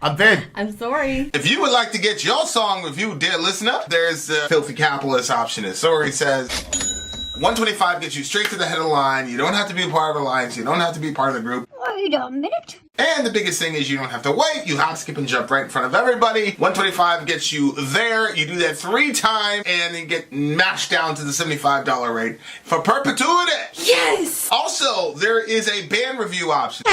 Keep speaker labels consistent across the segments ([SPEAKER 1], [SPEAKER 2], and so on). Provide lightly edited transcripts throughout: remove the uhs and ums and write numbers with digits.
[SPEAKER 1] I'm Vin.
[SPEAKER 2] I'm Sori.
[SPEAKER 1] If you would like to get your song reviewed, dear listener, there's the filthy capitalist option. As Sori says, 125 gets you straight to the head of the line. You don't have to be a part of the alliance. You don't have to be part of the group.
[SPEAKER 3] Wait a minute.
[SPEAKER 1] And the biggest thing is you don't have to wait. You hop, skip, and jump right in front of everybody. 125 gets you there. You do that 3 times, and then get mashed down to the $75 rate for perpetuity.
[SPEAKER 2] Yes!
[SPEAKER 1] Also, there is a band review option.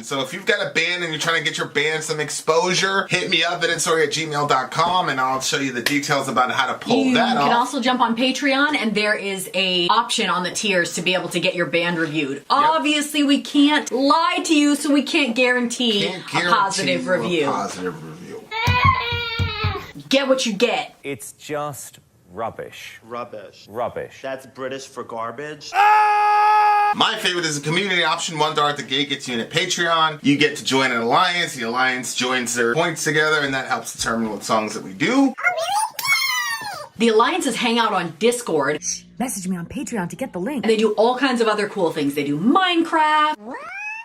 [SPEAKER 1] So if you've got a band and you're trying to get your band some exposure, hit me up at villageXchange@gmail.com, and I'll show you the details about how to pull that off.
[SPEAKER 2] You can also jump on Patreon, and there is a option on the tiers to be able to get your band reviewed. Yep. Obviously, we can't lie to you, so we can't guarantee a positive review. Get what you get.
[SPEAKER 4] It's just rubbish.
[SPEAKER 5] Rubbish.
[SPEAKER 4] Rubbish.
[SPEAKER 5] That's British for garbage.
[SPEAKER 1] My favorite is the community option. $1 at the gate gets you in at Patreon. You get to join an alliance. The alliance joins their points together, and that helps determine what songs that we do.
[SPEAKER 2] The alliances hang out on Discord.
[SPEAKER 6] Message me on Patreon to get the link.
[SPEAKER 2] And they do all kinds of other cool things. They do Minecraft,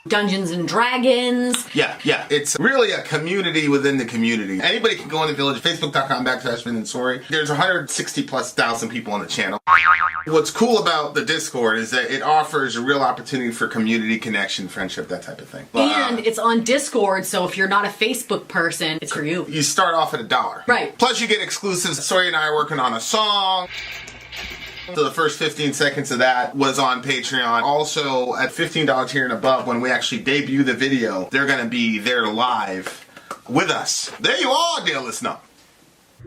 [SPEAKER 2] Dungeons and Dragons.
[SPEAKER 1] Yeah. It's really a community within the community. Anybody can go on the Village, Facebook.com/Vin and Sori. There's 160,000+ people on the channel. What's cool about the Discord is that it offers a real opportunity for community connection, friendship, that type of thing.
[SPEAKER 2] And it's on Discord, so if you're not a Facebook person, it's for you.
[SPEAKER 1] You start off at $1.
[SPEAKER 2] Right.
[SPEAKER 1] Plus you get exclusives. Sori and I are working on a song. So the first 15 seconds of that was on Patreon. Also, at $15 tier and above, when we actually debut the video, they're going to be there live with us. There you are, dear listener.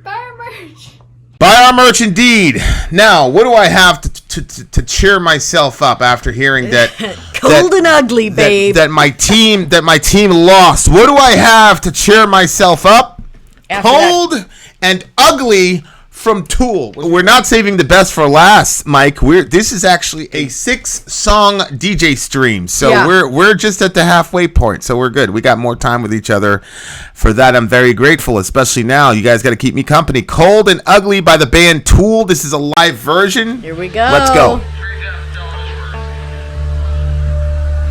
[SPEAKER 2] Buy our merch.
[SPEAKER 7] Buy our merch indeed. Now, what do I have to cheer myself up after hearing that
[SPEAKER 6] Cold and ugly, babe.
[SPEAKER 7] that my team lost? What do I have to cheer myself up?
[SPEAKER 6] After
[SPEAKER 7] Cold and ugly from Tool. We're not saving the best for last, Mike. This is actually a 6-song DJ stream, so
[SPEAKER 6] Yeah.
[SPEAKER 7] we're just at the halfway point, so we're good. We got more time with each other. For that, I'm very grateful, especially now. You guys got to keep me company. Cold and Ugly by the band Tool. This is a live version.
[SPEAKER 6] Here we go.
[SPEAKER 7] Let's go.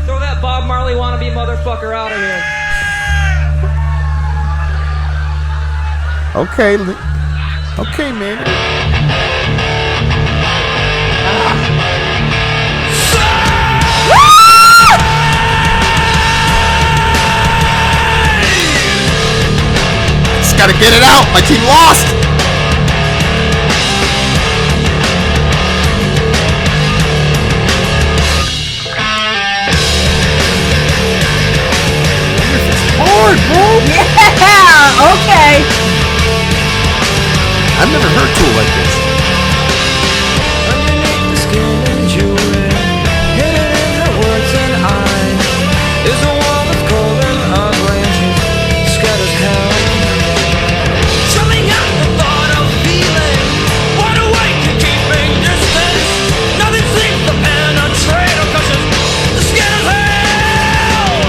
[SPEAKER 8] Throw that Bob Marley wannabe motherfucker out of here.
[SPEAKER 7] Okay, man. Just gotta get it out. My team lost. Hard, bro.
[SPEAKER 6] Yeah, okay.
[SPEAKER 7] I've never heard Tool like this.
[SPEAKER 8] Underneath the skin and jewelry, hidden in the words and eyes, is a wall of cold and ugly, and she's scared as hell. Drumming out the thought of feeling, wide awake and keeping distance. Nothing seems to penetrate her 'cause she's scared as hell.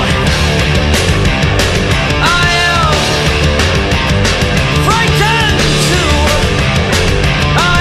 [SPEAKER 8] I am frightened too. I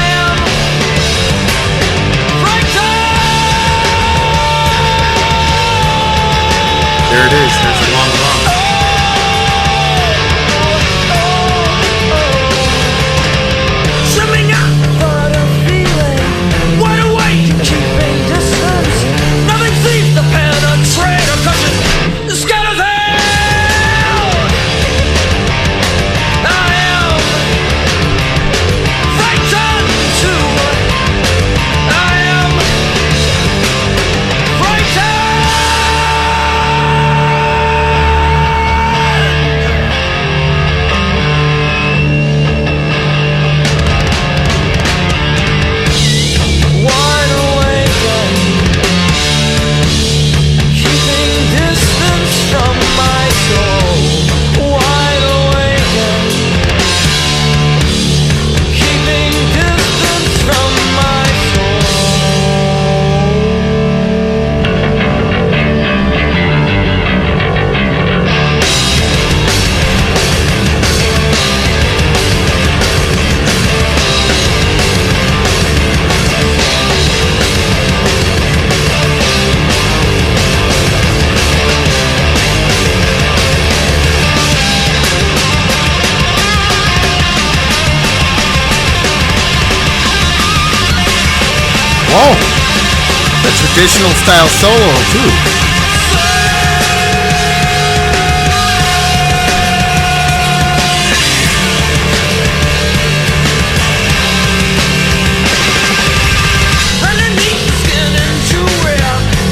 [SPEAKER 7] traditional style solo too.
[SPEAKER 8] Underneath the skin and jewelry,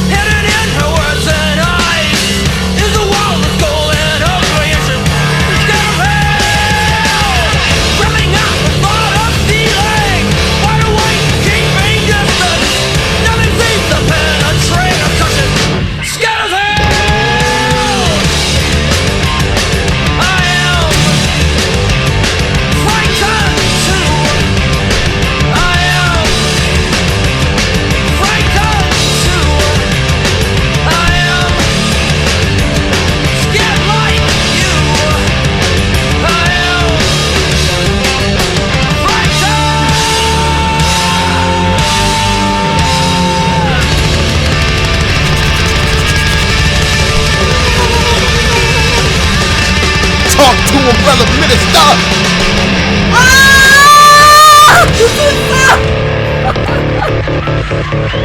[SPEAKER 8] hidden in her words and eyes, is a wall of gold and ugly and she's got a hell. Drumming out the thought of stealing, wide awake, keeping distance. Nothing seems to penetrate her 'cause it scatters hell. I am frightened too. I am frightened too. I am scared like you. I am
[SPEAKER 7] Talk to him, brother minister.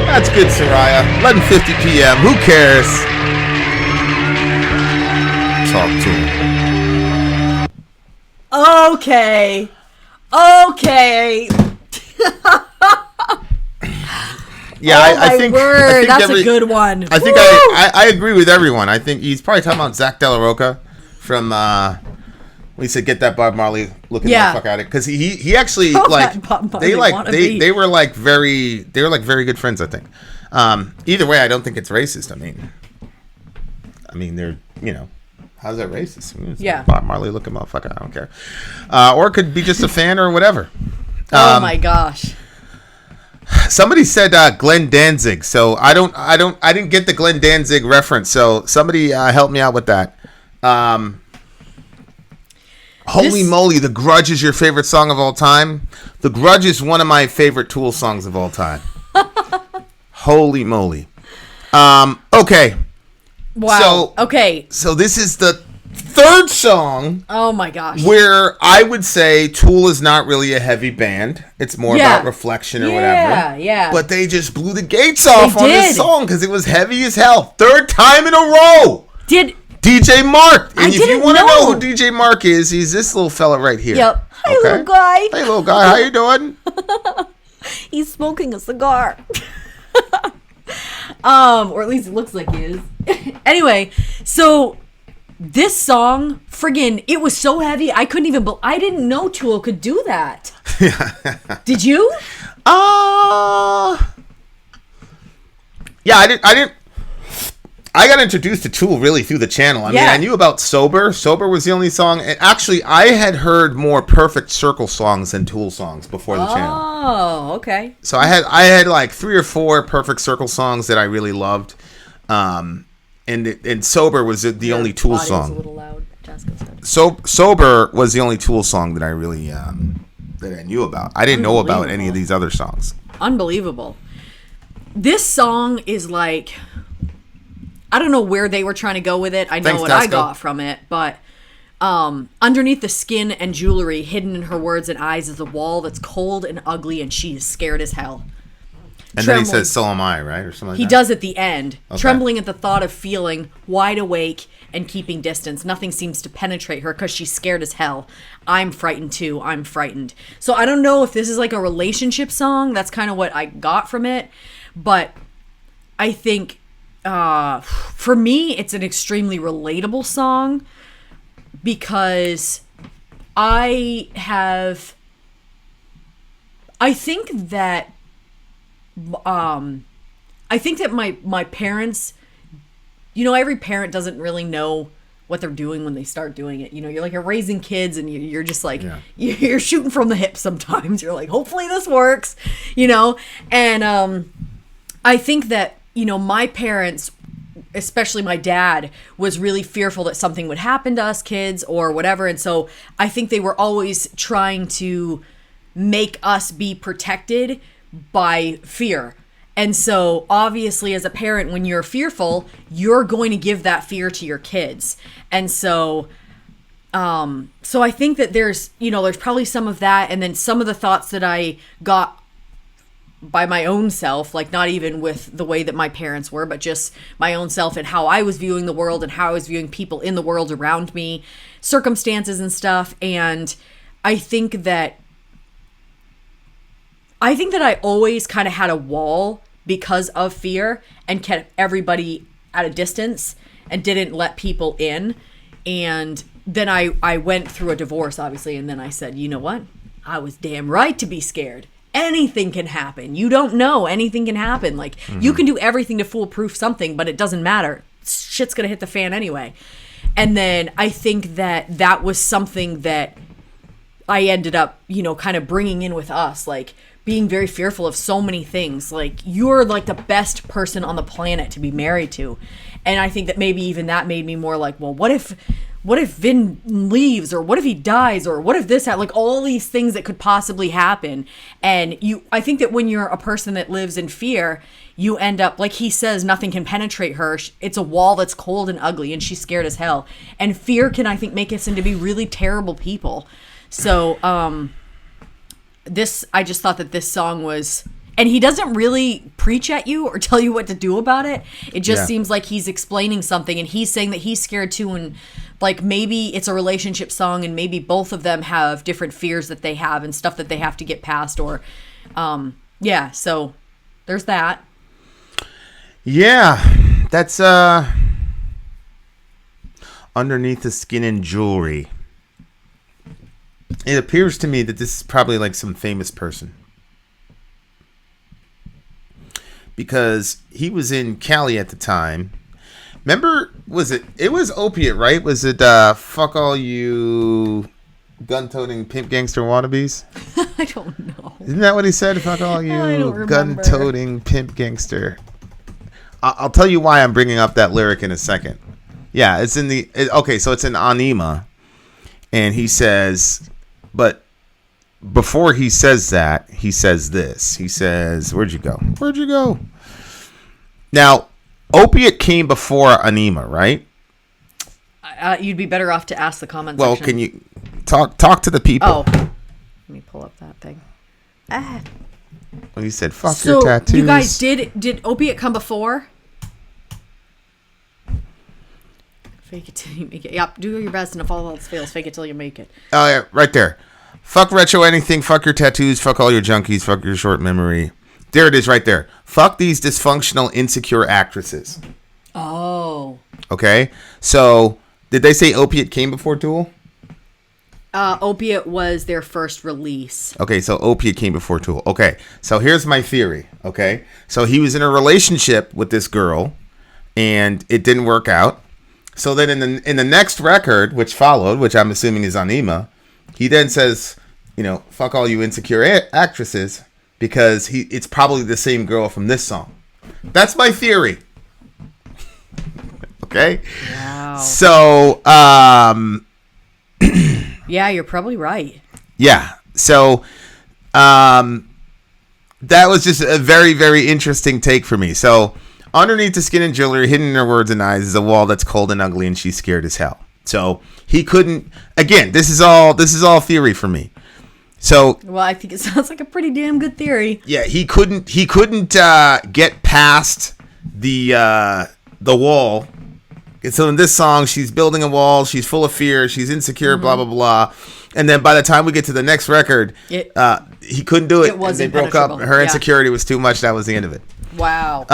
[SPEAKER 7] That's good, Soraya. 11:50 p.m. Who cares? Talk to him.
[SPEAKER 6] Okay. Okay.
[SPEAKER 7] Yeah,
[SPEAKER 6] Oh,
[SPEAKER 7] I
[SPEAKER 6] my
[SPEAKER 7] think
[SPEAKER 6] word.
[SPEAKER 7] I think
[SPEAKER 6] That's a good one.
[SPEAKER 7] I think
[SPEAKER 6] Woo!
[SPEAKER 7] I agree with everyone. I think he's probably talking about Zach De La Roca from when he said get that Bob Marley looking
[SPEAKER 6] Yeah.
[SPEAKER 7] the fuck at it, because he actually
[SPEAKER 6] Oh,
[SPEAKER 7] like
[SPEAKER 6] that Bob
[SPEAKER 7] they
[SPEAKER 6] Marley
[SPEAKER 7] like
[SPEAKER 6] wannabe.
[SPEAKER 7] they were like very very good friends, I think. Either way, I don't think it's racist. I mean they're, you know, how's that racist? It's
[SPEAKER 6] Yeah.
[SPEAKER 7] Bob Marley looking motherfucker. I don't care. Or it could be just a fan or whatever.
[SPEAKER 6] Oh my gosh.
[SPEAKER 7] Somebody said Glenn Danzig, so I didn't get the Glenn Danzig reference. So somebody help me out with that. Holy moly, The Grudge is your favorite song of all time? The Grudge is one of my favorite Tool songs of all time. Holy moly. Okay.
[SPEAKER 6] Wow.
[SPEAKER 7] So-
[SPEAKER 6] okay.
[SPEAKER 7] So this is the third song
[SPEAKER 6] Oh my gosh.
[SPEAKER 7] where I would say Tool is not really a heavy band. It's more
[SPEAKER 6] Yeah.
[SPEAKER 7] about reflection or
[SPEAKER 6] Yeah,
[SPEAKER 7] whatever.
[SPEAKER 6] yeah.
[SPEAKER 7] But they just blew the gates off
[SPEAKER 6] They
[SPEAKER 7] on this
[SPEAKER 6] did.
[SPEAKER 7] song because it was heavy as hell. Third time in a row.
[SPEAKER 6] Did
[SPEAKER 7] DJ Mark. And
[SPEAKER 6] I
[SPEAKER 7] if you
[SPEAKER 6] didn't
[SPEAKER 7] want to know
[SPEAKER 6] know.
[SPEAKER 7] who DJ Mark is, he's this little fella right here.
[SPEAKER 6] Yep. Hi,
[SPEAKER 7] Okay?
[SPEAKER 6] little guy.
[SPEAKER 7] Hey, little guy. How you doing?
[SPEAKER 6] He's smoking a cigar. Or at least it looks like he is. Anyway, so this song, friggin', it was so heavy, I couldn't even, I didn't know Tool could do that. Did you?
[SPEAKER 7] Yeah, I didn't. I got introduced to Tool really through the channel. I mean,
[SPEAKER 6] Yeah.
[SPEAKER 7] I knew about Sober. Sober was the only song. And actually, I had heard more Perfect Circle songs than Tool songs before the channel.
[SPEAKER 6] Oh, okay.
[SPEAKER 7] So I had like 3 or 4 Perfect Circle songs that I really loved. And Sober was the only Tool
[SPEAKER 6] Audio's
[SPEAKER 7] song.
[SPEAKER 6] a little loud. Jessica said.
[SPEAKER 7] Sober was the only Tool song that I really that I knew about. I didn't know about any of these other songs.
[SPEAKER 6] Unbelievable. This song is like, I don't know where they were trying to go with it. I know
[SPEAKER 7] Thanks,
[SPEAKER 6] what I
[SPEAKER 7] Tesco.
[SPEAKER 6] got from it, but underneath the skin and jewelry, hidden in her words and eyes, is a wall that's cold and ugly, and she is scared as hell.
[SPEAKER 7] And then he
[SPEAKER 6] Trembling.
[SPEAKER 7] says, "So am I," right, or something like
[SPEAKER 6] He
[SPEAKER 7] that.
[SPEAKER 6] does at the end,
[SPEAKER 7] Okay.
[SPEAKER 6] trembling at the thought of feeling wide awake and keeping distance. Nothing seems to penetrate her because she's scared as hell. I'm frightened too. I'm frightened. So I don't know if this is like a relationship song. That's kind of what I got from it. But I think for me, it's an extremely relatable song because I think that my parents, you know, every parent doesn't really know what they're doing when they start doing it. You know, you're raising kids and you're just like,
[SPEAKER 7] Yeah.
[SPEAKER 6] you're shooting from the hip sometimes. You're like, hopefully this works, you know? And I think that, you know, my parents, especially my dad, was really fearful that something would happen to us kids or whatever. And so I think they were always trying to make us be protected by fear. And so obviously as a parent, when you're fearful, you're going to give that fear to your kids. And so so I think that there's probably some of that, and then some of the thoughts that I got by my own self, like not even with the way that my parents were, but just my own self and how I was viewing the world and how I was viewing people in the world around me, circumstances and stuff. And I think that I always kind of had a wall because of fear and kept everybody at a distance and didn't let people in. And then I went through a divorce, obviously, and then I said, you know what? I was damn right to be scared. Anything can happen. You don't know. Anything can happen. Like, you can do everything to foolproof something, but it doesn't matter. Shit's going to hit the fan anyway. And then I think that was something that I ended up, kind of bringing in with us, like being very fearful of so many things. Like, you're like the best person on the planet to be married to. And I think that maybe even that made me more like, well, what if Vin leaves, or what if he dies, or what if this like all these things that could possibly happen. And I think that when you're a person that lives in fear, you end up, like he says, nothing can penetrate her. It's a wall that's cold and ugly, and she's scared as hell. And fear can, I think, make us into be really terrible people. So, I just thought that this song was, and he doesn't really preach at you or tell you what to do about it. It just seems like he's explaining something, and he's saying that he's scared too, and like maybe it's a relationship song, and maybe both of them have different fears that they have and stuff that they have to get past, or so there's that.
[SPEAKER 7] Yeah, that's Underneath the Skin and Jewelry. It appears to me that this is probably like some famous person, because he was in Cali at the time. Remember, it was Opiate, right? Was it fuck all you gun-toting pimp gangster wannabes?
[SPEAKER 6] I don't know.
[SPEAKER 7] Isn't that what he said? Fuck all you gun-toting pimp gangster. I'll tell you why I'm bringing up that lyric in a second. Yeah, it's in so it's in Anima, and he says, but before he says that, he says this. He says, where'd you go? Now, Opiate came before Anima, right?
[SPEAKER 6] You'd be better off to ask the comment
[SPEAKER 7] section. Well, can you talk to the people?
[SPEAKER 6] Oh, let me pull up that thing.
[SPEAKER 7] Well, he said, fuck your tattoos.
[SPEAKER 6] You guys, did Opiate come before? Fake it till you make it. Yep, do your best, and if all else fails, fake it till you make it.
[SPEAKER 7] Oh, yeah, right there. Fuck retro anything, fuck your tattoos, fuck all your junkies, fuck your short memory. There it is right there. Fuck these dysfunctional, insecure actresses.
[SPEAKER 6] Oh.
[SPEAKER 7] Okay, so did they say Opiate came before Tool?
[SPEAKER 6] Opiate was their first release.
[SPEAKER 7] Okay, so Opiate came before Tool. Okay, so here's my theory. Okay, so he was in a relationship with this girl, and it didn't work out. So then in the next record, which followed, which I'm assuming is Anima, he then says, fuck all you insecure actresses, because it's probably the same girl from this song. That's my theory. Okay?
[SPEAKER 6] Wow.
[SPEAKER 7] So,
[SPEAKER 6] yeah, you're probably right.
[SPEAKER 7] Yeah. So, that was just a very, very interesting take for me. So, underneath the skin and jewelry, hidden in her words and eyes, is a wall that's cold and ugly, and she's scared as hell. So he couldn't. Again, this is all theory for me. So, well,
[SPEAKER 6] I think it sounds like a pretty damn good theory.
[SPEAKER 7] Yeah, he couldn't get past the wall. And so in this song, she's building a wall. She's full of fear. She's insecure. Blah blah blah. And then by the time we get to the next record, he couldn't do it.
[SPEAKER 6] It wasn't.
[SPEAKER 7] They broke up. Her insecurity was too much. That was the end of it.
[SPEAKER 6] Wow.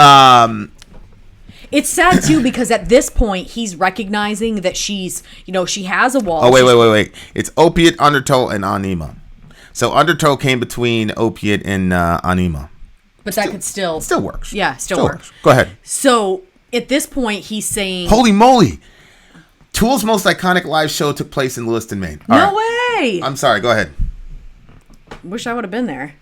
[SPEAKER 6] It's sad too, because at this point he's recognizing that she's, she has a wall.
[SPEAKER 7] Oh wait! It's Opiate, Undertow, and Anima. So Undertow came between Opiate and Anima.
[SPEAKER 6] But that could still
[SPEAKER 7] works.
[SPEAKER 6] Yeah, still works.
[SPEAKER 7] Go ahead.
[SPEAKER 6] So at this point he's saying,
[SPEAKER 7] "Holy moly!" Tool's most iconic live show took place in Lewiston, Maine.
[SPEAKER 6] No way!
[SPEAKER 7] I'm sorry. Go ahead.
[SPEAKER 6] Wish I would have been there.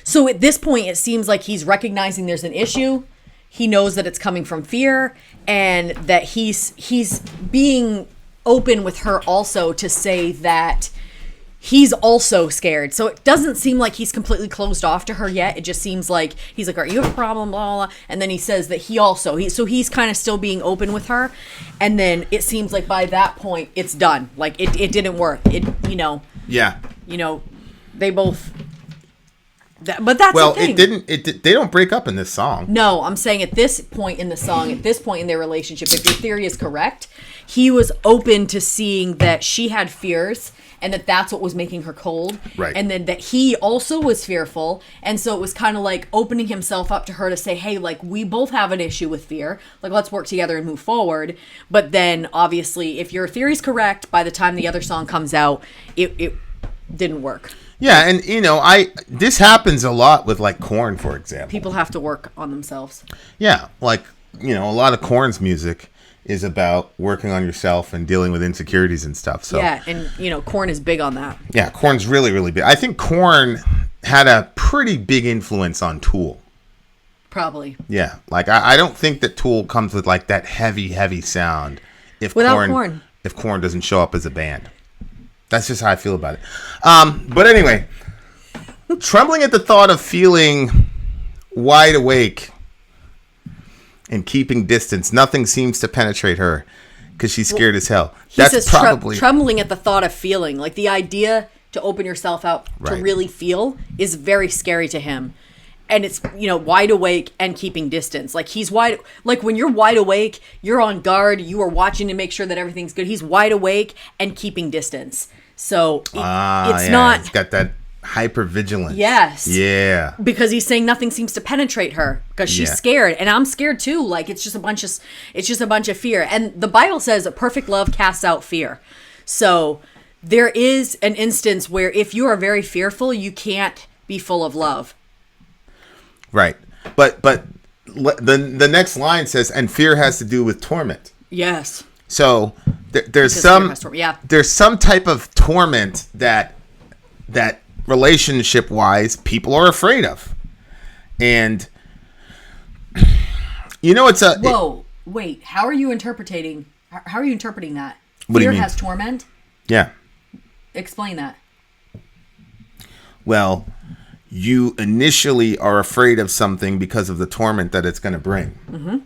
[SPEAKER 6] So at this point, it seems like he's recognizing there's an issue. He knows that it's coming from fear, and that he's being open with her also to say that he's also scared. So it doesn't seem like he's completely closed off to her yet. It just seems like he's like, "Are you have a problem?" Blah blah blah. And then he says that he's kind of still being open with her, and then it seems like by that point it's done. Like it didn't work.
[SPEAKER 7] Yeah.
[SPEAKER 6] They both. But that's the thing.
[SPEAKER 7] They don't break up in this song.
[SPEAKER 6] No, I'm saying at this point in the song, at this point in their relationship, if your theory is correct, he was open to seeing that she had fears and that that's what was making her cold.
[SPEAKER 7] Right.
[SPEAKER 6] And then that he also was fearful. And so it was kind of like opening himself up to her to say, hey, like, we both have an issue with fear. Like, let's work together and move forward. But then, obviously, if your theory's correct, by the time the other song comes out, it didn't work.
[SPEAKER 7] Yeah, and this happens a lot with like Korn, for example.
[SPEAKER 6] People have to work on themselves.
[SPEAKER 7] Yeah, like, a lot of Korn's music is about working on yourself and dealing with insecurities and stuff. So
[SPEAKER 6] yeah, and Korn is big on that.
[SPEAKER 7] Yeah, Korn's really, really big. I think Korn had a pretty big influence on Tool.
[SPEAKER 6] Probably.
[SPEAKER 7] Yeah, like I don't think that Tool comes with like that heavy sound
[SPEAKER 6] without Korn.
[SPEAKER 7] If Korn doesn't show up as a band. That's just how I feel about it. But anyway, trembling at the thought of feeling wide awake and keeping distance. Nothing seems to penetrate her because she's scared as hell.
[SPEAKER 6] He says trembling at the thought of feeling. Like the idea to open yourself out to really feel is very scary to him. And it's, wide awake and keeping distance. Like like when you're wide awake, you're on guard, you are watching to make sure that everything's good. He's wide awake and keeping distance. So it's not.
[SPEAKER 7] It's got that hypervigilance.
[SPEAKER 6] Yes.
[SPEAKER 7] Yeah.
[SPEAKER 6] Because he's saying nothing seems to penetrate her because she's scared. And I'm scared too. Like it's just a bunch of fear. And the Bible says a perfect love casts out fear. So there is an instance where if you are very fearful, you can't be full of love.
[SPEAKER 7] Right. But the next line says, and fear has to do with torment.
[SPEAKER 6] Yes.
[SPEAKER 7] So there's some type of torment that relationship wise people are afraid of. And
[SPEAKER 6] wait, how are you interpreting that?
[SPEAKER 7] What do you
[SPEAKER 6] Fear
[SPEAKER 7] mean?
[SPEAKER 6] has torment?
[SPEAKER 7] Yeah.
[SPEAKER 6] Explain that.
[SPEAKER 7] Well, you initially are afraid of something because of the torment that it's going to bring. Mm-hmm.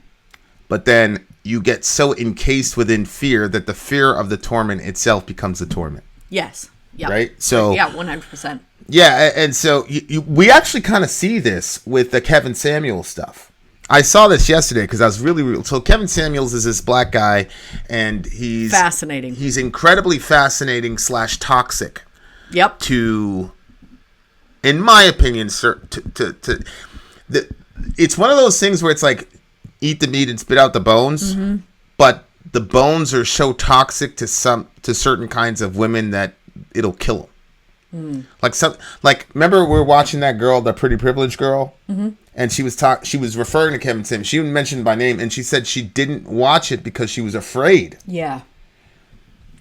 [SPEAKER 7] But then you get so encased within fear that the fear of the torment itself becomes the torment.
[SPEAKER 6] Yes. Yep.
[SPEAKER 7] Right? So
[SPEAKER 6] 100%.
[SPEAKER 7] Yeah, and so we actually kind of see this with the Kevin Samuels stuff. I saw this yesterday because I was really so Kevin Samuels is this black guy, and he's
[SPEAKER 6] fascinating.
[SPEAKER 7] He's incredibly fascinating / toxic.
[SPEAKER 6] Yep.
[SPEAKER 7] To, in my opinion, it's one of those things where it's like eat the meat and spit out the bones, but the bones are so toxic to certain kinds of women that it'll kill them. Like remember we were watching that girl, the Pretty Privileged Girl, and she was referring to Kevin Samuels. She even mentioned by name, and she said she didn't watch it because she was afraid.
[SPEAKER 6] Yeah.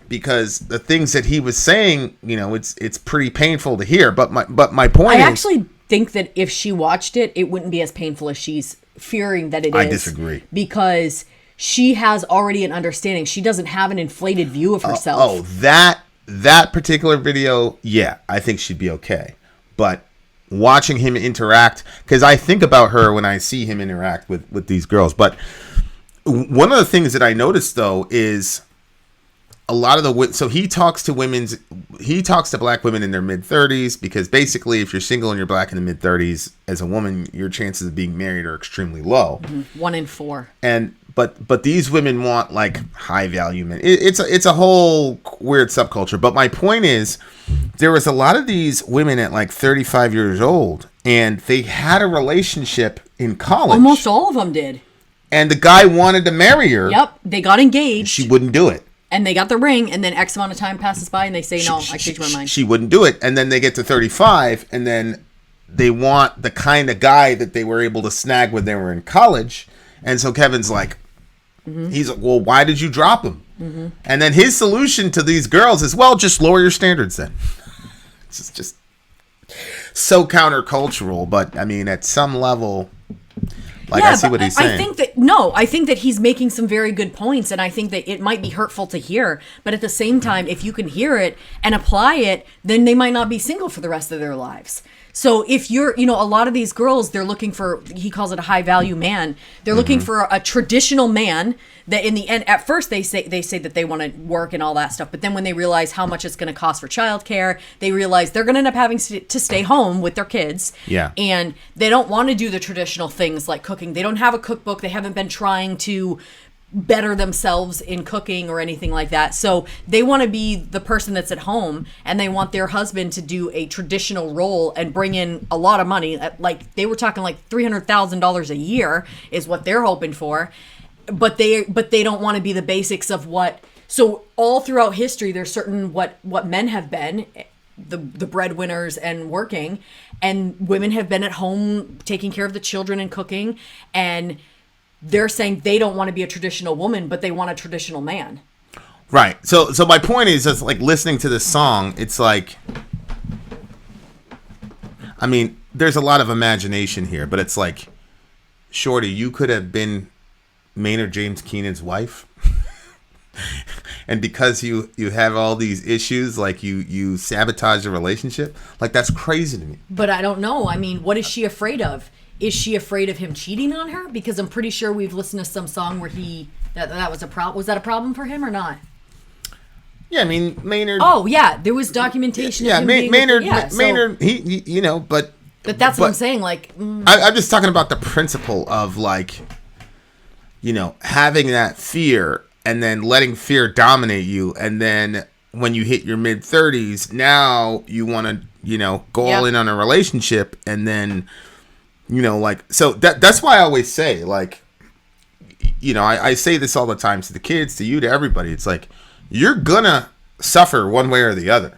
[SPEAKER 6] Because
[SPEAKER 7] the things that he was saying, it's pretty painful to hear. But my point is,
[SPEAKER 6] I actually think that if she watched it, it wouldn't be as painful as she's fearing that it is.
[SPEAKER 7] I disagree.
[SPEAKER 6] Because she has already an understanding. She doesn't have an inflated view of herself.
[SPEAKER 7] That particular video, yeah, I think she'd be okay. But watching him interact, because I think about her when I see him interact with these girls. But one of the things that I noticed, though, is a lot of so he talks to black women in their mid-30s, because basically if you're single and you're black in the mid-30s, as a woman, your chances of being married are extremely low.
[SPEAKER 6] 1 in 4.
[SPEAKER 7] And but these women want like high value men. It's a whole weird subculture. But my point is, there was a lot of these women at like 35 years old, and they had a relationship in college.
[SPEAKER 6] Almost all of them did.
[SPEAKER 7] And the guy wanted to marry her.
[SPEAKER 6] Yep, they got engaged.
[SPEAKER 7] She wouldn't do it.
[SPEAKER 6] And they got the ring, and then X amount of time passes by, and they say, no, I changed my mind.
[SPEAKER 7] She wouldn't do it. And then they get to 35, and then they want the kind of guy that they were able to snag when they were in college. And so Kevin's like, he's like, well, why did you drop him? And then his solution to these girls is, well, just lower your standards then. It's just so countercultural. But, I mean, at some level, I see what he's saying.
[SPEAKER 6] I think that he's making some very good points, and I think that it might be hurtful to hear, but at the same time, if you can hear it and apply it, then they might not be single for the rest of their lives. So if you're, a lot of these girls, they're looking for, he calls it a high value man. They're looking for a traditional man that in the end, at first they say that they want to work and all that stuff. But then when they realize how much it's going to cost for childcare, they realize they're going to end up having to stay home with their kids.
[SPEAKER 7] Yeah.
[SPEAKER 6] And they don't want to do the traditional things like cooking. They don't have a cookbook. They haven't been trying to better themselves in cooking or anything like that. So they want to be the person that's at home, and they want their husband to do a traditional role and bring in a lot of money. Like they were talking like $300,000 a year is what they're hoping for. But they don't want to be the basics of what. So all throughout history, there's certain what men have been, the breadwinners and working, and women have been at home taking care of the children and cooking, and they're saying they don't want to be a traditional woman, but they want a traditional man.
[SPEAKER 7] Right. So my point is just like listening to this song, it's like, I mean, there's a lot of imagination here, but it's like, Shorty, you could have been Maynard James Keenan's wife. And because you have all these issues, like you sabotage the relationship, like that's crazy to me.
[SPEAKER 6] But I don't know. I mean, what is she afraid of? Is she afraid of him cheating on her? Because I'm pretty sure we've listened to some song where that was a problem. Was that a problem for him or not?
[SPEAKER 7] Yeah, I mean Maynard.
[SPEAKER 6] Oh yeah, there was documentation.
[SPEAKER 7] Yeah,
[SPEAKER 6] of him
[SPEAKER 7] Maynard.
[SPEAKER 6] Maynard.
[SPEAKER 7] Maynard. He but
[SPEAKER 6] that's what I'm saying. Like,
[SPEAKER 7] I'm just talking about the principle of like, having that fear and then letting fear dominate you, and then when you hit your mid-30s, now you want to go all in on a relationship, and then. So that's why I always say, like, I say this all the time to the kids, to you, to everybody. It's like, you're gonna suffer one way or the other.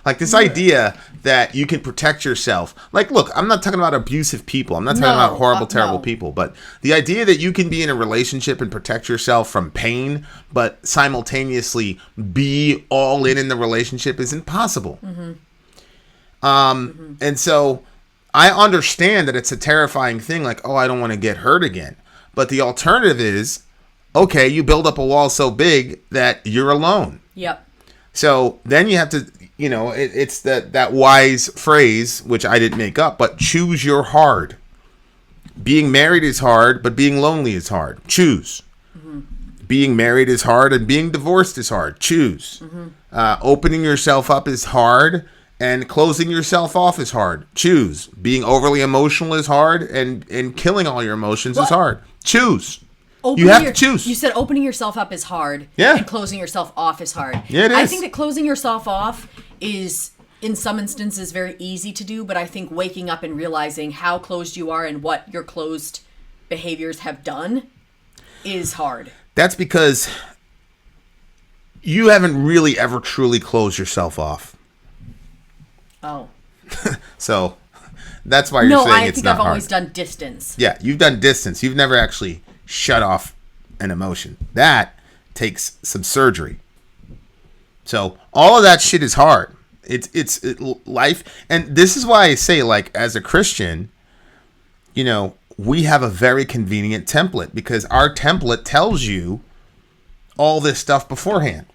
[SPEAKER 7] Like this idea that you can protect yourself. Like, look, I'm not talking about abusive people. I'm not talking about horrible, terrible people. But the idea that you can be in a relationship and protect yourself from pain, but simultaneously be all in the relationship is impossible. And so I understand that it's a terrifying thing, like, oh, I don't want to get hurt again. But the alternative is, okay, you build up a wall so big that you're alone.
[SPEAKER 6] Yep.
[SPEAKER 7] So then you have to, it's that wise phrase, which I didn't make up, but choose your hard. Being married is hard, but being lonely is hard. Choose. Being married is hard, and being divorced is hard. Choose. Opening yourself up is hard, and closing yourself off is hard. Choose. Being overly emotional is hard, and killing all your emotions is hard. Choose. You have to choose.
[SPEAKER 6] You said opening yourself up is hard, and closing yourself off is hard.
[SPEAKER 7] Yeah, it is.
[SPEAKER 6] I think that closing yourself off is, in some instances, very easy to do, but I think waking up and realizing how closed you are and what your closed behaviors have done is hard.
[SPEAKER 7] That's because you haven't really ever truly closed yourself off.
[SPEAKER 6] Oh.
[SPEAKER 7] So that's why you're saying it's not hard. No, I think
[SPEAKER 6] I've always done distance.
[SPEAKER 7] Yeah, you've done distance. You've never actually shut off an emotion. That takes some surgery. So all of that shit is hard. It's life. And this is why I say, like, as a Christian, we have a very convenient template, because our template tells you all this stuff beforehand.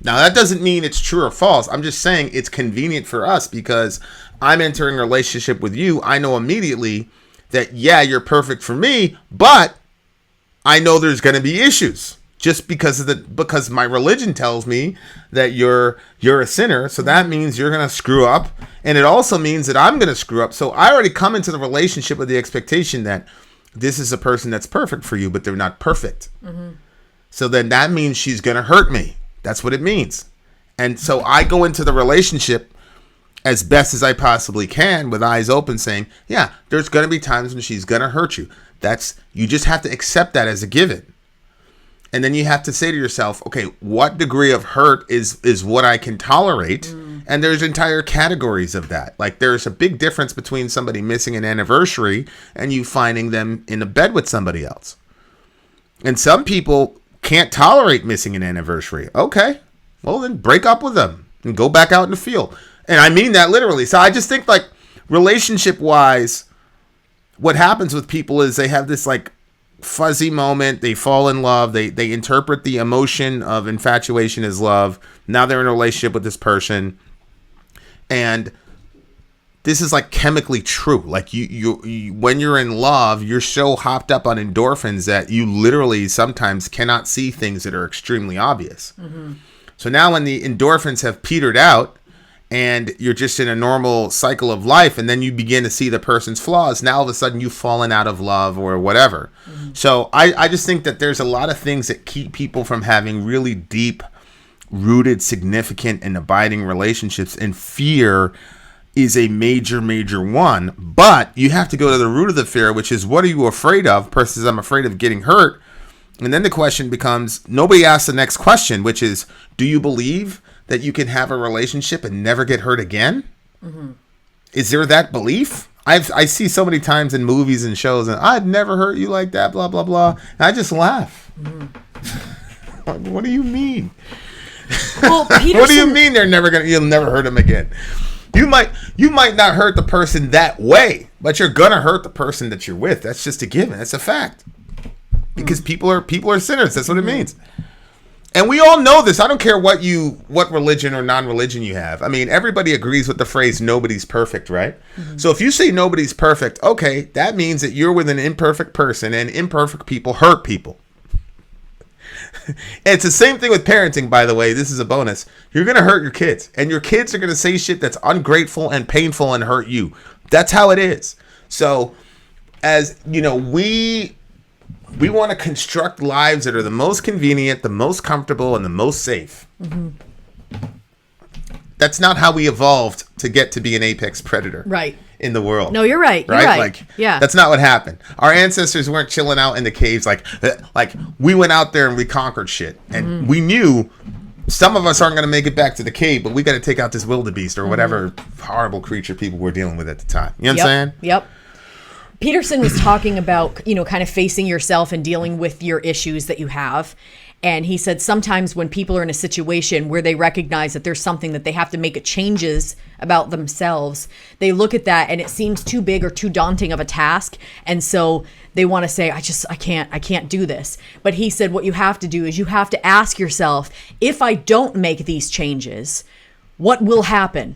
[SPEAKER 7] Now, that doesn't mean it's true or false. I'm just saying it's convenient for us because I'm entering a relationship with you. I know immediately that, yeah, you're perfect for me, but I know there's going to be issues just because my religion tells me that you're a sinner. So that means you're going to screw up. And it also means that I'm going to screw up. So I already come into the relationship with the expectation that this is a person that's perfect for you, but they're not perfect. So then that means she's going to hurt me. That's what it means. And so I go into the relationship as best as I possibly can with eyes open, saying, yeah, there's going to be times when she's going to hurt you. You just have to accept that as a given. And then you have to say to yourself, okay, what degree of hurt is what I can tolerate? And there's entire categories of that. Like, there's a big difference between somebody missing an anniversary and you finding them in a bed with somebody else. And some people can't tolerate missing an anniversary. Okay, well then break up with them and go back out in the field. And I mean that literally. So I just think, like, relationship wise, what happens with people is they have this like fuzzy moment. They fall in love. They interpret the emotion of infatuation as love. Now they're in a relationship with this person, and this is like chemically true. Like you when you're in love, you're so hopped up on endorphins that you literally sometimes cannot see things that are extremely obvious. So now when the endorphins have petered out and you're just in a normal cycle of life, and then you begin to see the person's flaws, now all of a sudden you've fallen out of love or whatever. So I just think that there's a lot of things that keep people from having really deep rooted, significant, and abiding relationships, and fear is a major one. But you have to go to the root of the fear, which is, what are you afraid of? Person says, I'm afraid of getting hurt. And then the question becomes, nobody asks the next question, which is, do you believe that you can have a relationship and never get hurt again? Is there that belief? I see so many times in movies and shows, and I'd never hurt you like that, blah blah blah, and I just laugh. What do you mean?
[SPEAKER 6] Well,
[SPEAKER 7] What do you mean you'll never hurt him again? You might not hurt the person that way, but you're gonna hurt the person that you're with. That's just a given. That's a fact. Because people are sinners. That's what it means. And we all know this. I don't care what religion or non-religion you have. I mean, everybody agrees with the phrase nobody's perfect, right? So if you say nobody's perfect, okay, that means that you're with an imperfect person, and imperfect people hurt people. And it's the same thing with parenting, by the way. This is a bonus. You're going to hurt your kids, and your kids are going to say shit that's ungrateful and painful and hurt you. That's how it is. So, as you know, we want to construct lives that are the most convenient, the most comfortable, and the most safe. That's not how we evolved to get to be an apex predator.
[SPEAKER 6] Right.
[SPEAKER 7] In the world.
[SPEAKER 6] No, you're right. You're
[SPEAKER 7] right?
[SPEAKER 6] right.
[SPEAKER 7] Like,
[SPEAKER 6] yeah.
[SPEAKER 7] That's not what happened. Our ancestors weren't chilling out in the caves like we went out there and we conquered shit. And we knew some of us aren't going to make it back to the cave, but we got to take out this wildebeest or whatever horrible creature people were dealing with at the time. You know what I'm saying?
[SPEAKER 6] Yep. Peterson was talking about, kind of facing yourself and dealing with your issues that you have. And he said sometimes when people are in a situation where they recognize that there's something that they have to make changes about themselves, they look at that and it seems too big or too daunting of a task. And so they want to say, I can't do this. But he said what you have to do is you have to ask yourself, if I don't make these changes, what will happen?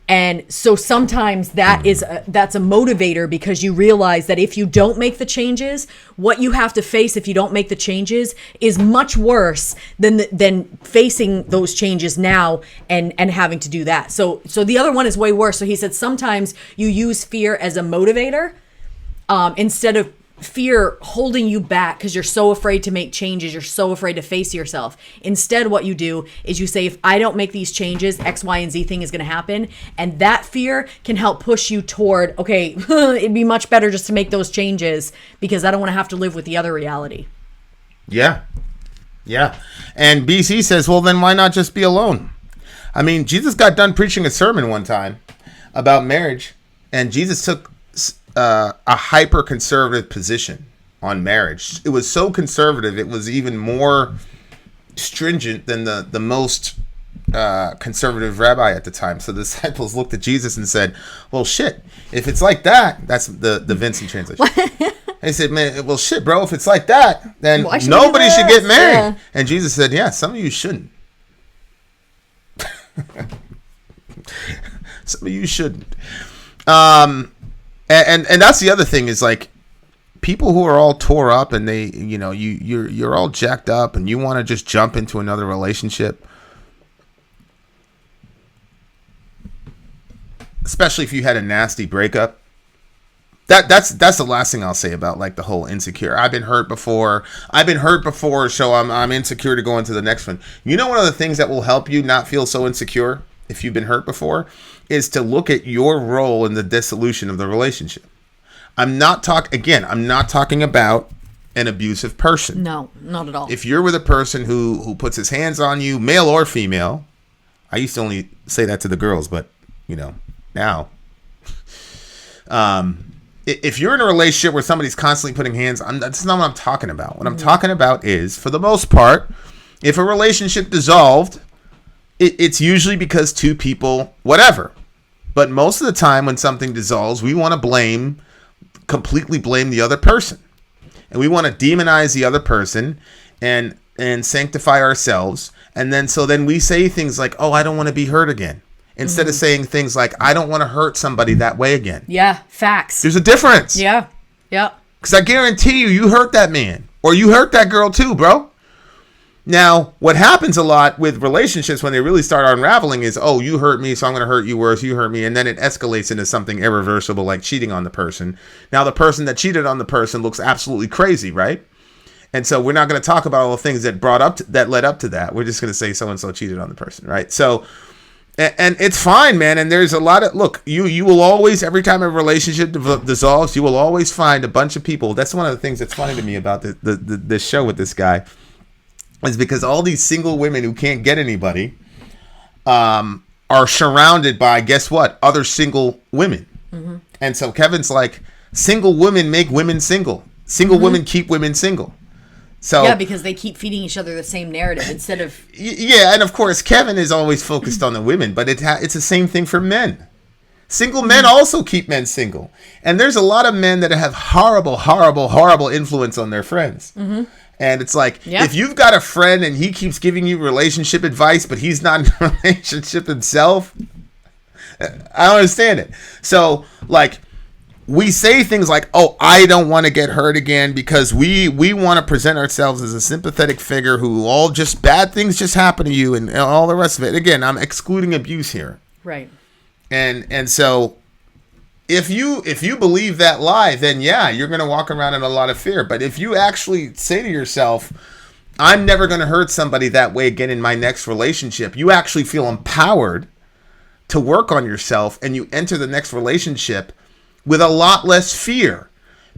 [SPEAKER 6] And so sometimes that's a motivator, because you realize that if you don't make the changes, what you have to face if you don't make the changes is much worse than facing those changes now and having to do that. So the other one is way worse. So he said sometimes you use fear as a motivator instead of fear holding you back because you're so afraid to make changes. You're so afraid to face yourself. Instead, what you do is you say, if I don't make these changes, X, Y, and Z thing is going to happen. And that fear can help push you toward, okay, it'd be much better just to make those changes because I don't want to have to live with the other reality.
[SPEAKER 7] Yeah. And BC says, well, then why not just be alone? I mean, Jesus got done preaching a sermon one time about marriage, and Jesus took a hyper conservative position on marriage. It was so conservative, it was even more stringent than the most conservative rabbi at the time. So the disciples looked at Jesus and said, well, shit, if it's like that, that's the Vincent translation. They said, man, well, shit, bro, if it's like that, then nobody should get married. Yeah. And Jesus said, yeah, some of you shouldn't. Some of you shouldn't. And that's the other thing is, like, people who are all tore up and they, you're all jacked up and you want to just jump into another relationship, especially if you had a nasty breakup. That's the last thing I'll say about, like, the whole insecure. I've been hurt before, so I'm insecure to go into the next one. You know, one of the things that will help you not feel so insecure if you've been hurt before is to look at your role in the dissolution of the relationship. I'm not talking about an abusive person.
[SPEAKER 6] No, not at all.
[SPEAKER 7] If you're with a person who puts his hands on you, male or female, I used to only say that to the girls, but now, if you're in a relationship where somebody's constantly putting hands on, that's not what I'm talking about. What I'm talking about is, for the most part, if a relationship dissolved, it's usually because two people, whatever. But most of the time when something dissolves, we want to completely blame the other person. And we want to demonize the other person and sanctify ourselves. And then we say things like, oh, I don't want to be hurt again. instead of saying things like, I don't want to hurt somebody that way again.
[SPEAKER 6] Yeah, facts.
[SPEAKER 7] There's a difference.
[SPEAKER 6] Yeah, yeah.
[SPEAKER 7] Because I guarantee you hurt that man. Or you hurt that girl too, bro. Now, what happens a lot with relationships when they really start unraveling is, oh, you hurt me, so I'm going to hurt you worse. You hurt me. And then it escalates into something irreversible, like cheating on the person. Now, the person that cheated on the person looks absolutely crazy, right? And so we're not going to talk about all the things that that led up to that. We're just going to say so-and-so cheated on the person, right? So, and it's fine, man. And there's a lot of, look, you will always, every time a relationship dissolves, you will always find a bunch of people. That's one of the things that's funny to me about this show with this guy, is because all these single women who can't get anybody are surrounded by, guess what, other single women. Mm-hmm. And so Kevin's like, single women make women single. Single women keep women single. So
[SPEAKER 6] yeah, because they keep feeding each other the same narrative instead of...
[SPEAKER 7] Yeah, and of course, Kevin is always focused on the women, but it's the same thing for men. Single men also keep men single. And there's a lot of men that have horrible, horrible, horrible influence on their friends. Mm-hmm. And it's like, if you've got a friend and he keeps giving you relationship advice, but he's not in a relationship himself, I don't understand it. So, like, we say things like, oh, I don't want to get hurt again because we want to present ourselves as a sympathetic figure who all just bad things just happen to you and all the rest of it. Again, I'm excluding abuse here.
[SPEAKER 6] Right.
[SPEAKER 7] And so if you believe that lie, then yeah, you're going to walk around in a lot of fear. But if you actually say to yourself, I'm never going to hurt somebody that way again in my next relationship, you actually feel empowered to work on yourself, and you enter the next relationship with a lot less fear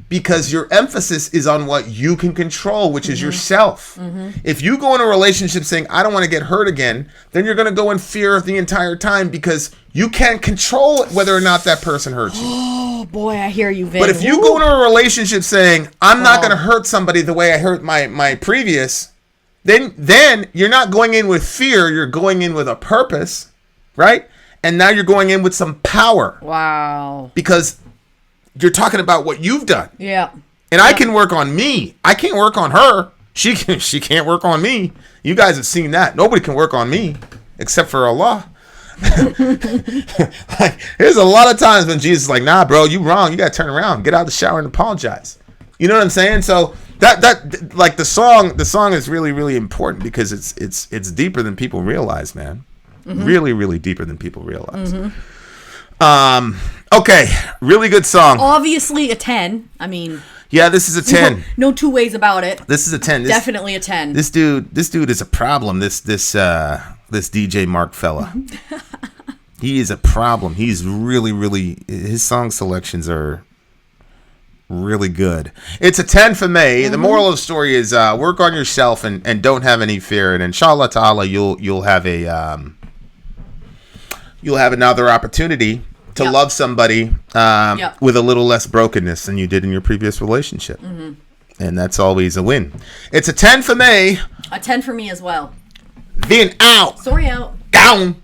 [SPEAKER 7] because your emphasis is on what you can control, which is yourself. Mm-hmm. If you go in a relationship saying, I don't want to get hurt again, then you're going to go in fear the entire time because you can't control whether or not that person hurts you.
[SPEAKER 6] Oh, boy, I hear you, Vin.
[SPEAKER 7] But if you go into a relationship saying, I'm not going to hurt somebody the way I hurt my previous, then you're not going in with fear. You're going in with a purpose, right? And now you're going in with some power.
[SPEAKER 6] Wow.
[SPEAKER 7] Because you're talking about what you've done.
[SPEAKER 6] Yeah.
[SPEAKER 7] And I can work on me. I can't work on her. She can't work on me. You guys have seen that. Nobody can work on me except for Allah. Like, there's a lot of times when Jesus is like, nah, bro, you wrong. You got to turn around. Get out of the shower and apologize. You know what I'm saying? So that like the song is really, really important because it's deeper than people realize, man. Mm-hmm. Really, really deeper than people realize. Mm-hmm. Okay, really good song.
[SPEAKER 6] Obviously a 10. I mean,
[SPEAKER 7] yeah, this is a 10.
[SPEAKER 6] No two ways about it.
[SPEAKER 7] This is a 10.
[SPEAKER 6] Definitely a 10.
[SPEAKER 7] This dude is a problem. This DJ Mark fella. He is a problem. He's really, really, his song selections are really good. It's a 10 for me. The moral of the story is work on yourself and don't have any fear, and inshallah ta'ala you'll have another opportunity to love somebody with a little less brokenness than you did in your previous relationship. Mm-hmm. And that's always a win. It's a 10 for me.
[SPEAKER 6] A 10 for me as well.
[SPEAKER 7] Vin out.
[SPEAKER 6] Sori out.
[SPEAKER 7] Down.